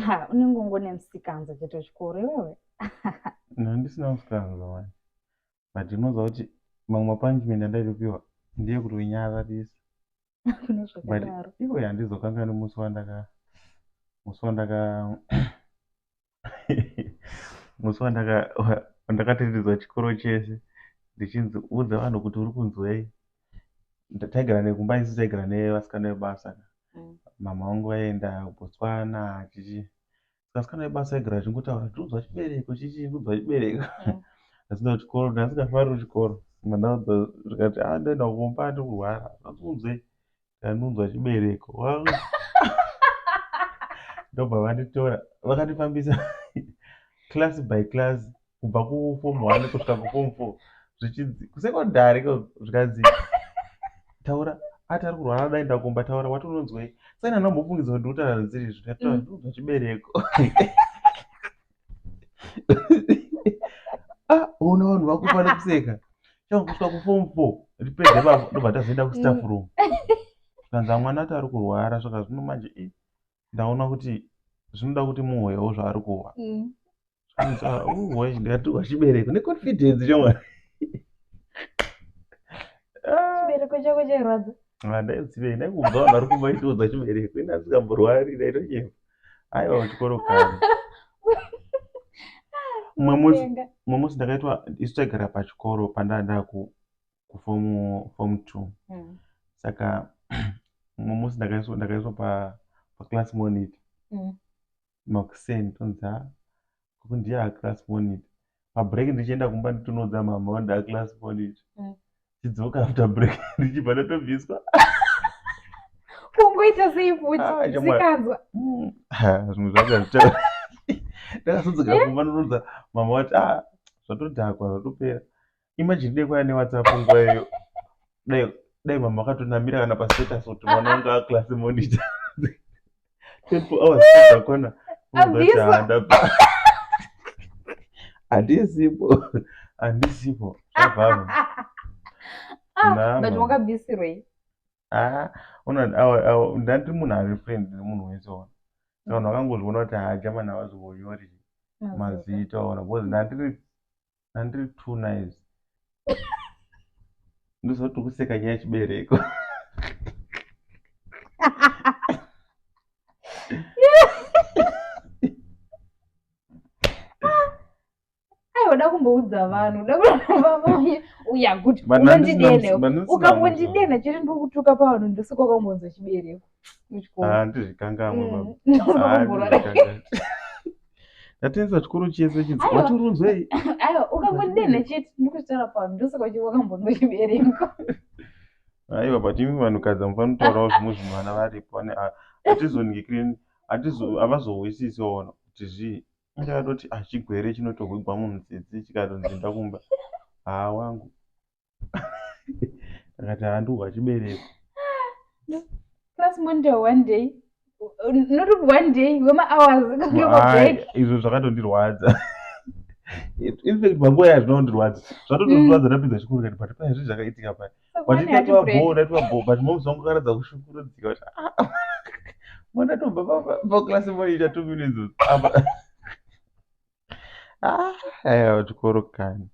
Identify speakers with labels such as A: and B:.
A: Ha, unenge ungone musikanza chete chikoro iwewe.
B: Handisina musikanza mani. But unoziva kuti mamwe mapunishment andaipiwa ndeyekuti unyara disi.
A: Kune
B: But
A: zvakadaro.
B: iwe handizokangani musi wandakatenderedzwa chikoro chese ndichinzi udza vanhu kuti uri kunzwei. Taigara nekumba isu taigara nevasikana vebasa. Mama vangu vaenda Botswana chichi. Vasikana vebasa vaigara vachingotaura ndinonzwa chibereko chichi ndinonzwa chibereko. Asina kuchikoro ndasingafariri kuchikoro. Mandaudza zvikati ndaenda kumba ndiri kurwara. Vakunzwei? Ndinonzwa chibereko. Ndobva vanditora vakandifambisa class by class kubva kuform 1 kusvika kuform 4 zvichinzi kusekondari zvikanzi taura ati ari kurwara daenda kumba taura wati unonzwei saka ndambofungidza kuti ndikutaura zvisiriizvo ndataura ndinonzwa chibereko. Ona vanhu vakufa nekuseka changu kusvika kuform 4 ripedze ipapo ndobva tazoenda kustaff room zvikanzi mwana ati ari kurwara saka zvino manje ndaona kuti zvinoda kuti muhwewo zvaari kuhwa. Ndikatorwa chibereko neconfidence chamwari.
A: Chibereko chako chairwadza?
B: Handaidzivei ndaikubva vanhu vari kumba itiudza chibereko ina asingamborwari ndaitochema. Aiwa chikoro kare. Mumwe musi ndakaitwa isu taigara pachikoro pandanda kuform 2. Saka mumwe musi ndakaiswa paclass monitor. Makuseni tonzi kuku ndiye class monitor. Pabreak ndichienda kumba nditonodza mama wanda class monitor. Chidzoka after break ndichibva ndatobviswa.
A: Kungoita sei futi? Sikanzwa.
B: Zvinhu zvakazvitaura. Ndakazodzoka kumba ndinonodza mama wati zvatodhakwa zvatopera. Imagine dai kwaiva neWhatsApp nguva iyoyo. Dai mama akatonamira kana pastatus kuti mwana wangu aclass monitor. 24 hours dzakwana. Handisipo. Zvabvava.
A: But wakabvisirwei?
B: Ndandiri munhu ari friend nemunhu wese ona. Saka vanhu vakangozviona kuti German havazongonyori mazita ona because ndandiri too nice. Ndozoti kuseka nyaya yechibereko.
A: Uda kumboudza vanhu uda kuramba uya kuti unondidene ukangondidena chete ndokutuka pavanhu ndosika wakambonzwa chibereko muchikoro.
B: Handizvikangamwe ndatendesa chikoro chese chinzi wati urunzwei.
A: Aiwa ukangondidena chete ndokutaura pavanhu ndosika wakambonzwa chibereko.
B: Aiwa but imi vanhukadzi mufanira kutaurawo zvimwe vana varipo havazowisisi ona kuti zvii. Ndakatoti chigwere chinotogwigwa munhu tsitsi chikatonzi enda kumba. Wangu. Ndakati handihwa chibereko.
A: Class monitor one day. Not one day, wema hours.
B: Izvo zvakatondirwadza. In fact manguva aya zvinondirwadza. Zvatotondirwadza ndapedza chikoro kati but pane zvii zvakaitika paya. But ndaitiva bo but momzi wangu akaratidza kushukurudzika kuti mwana tobva paclass monitor 2 minutes. Aiwa chikoro kani.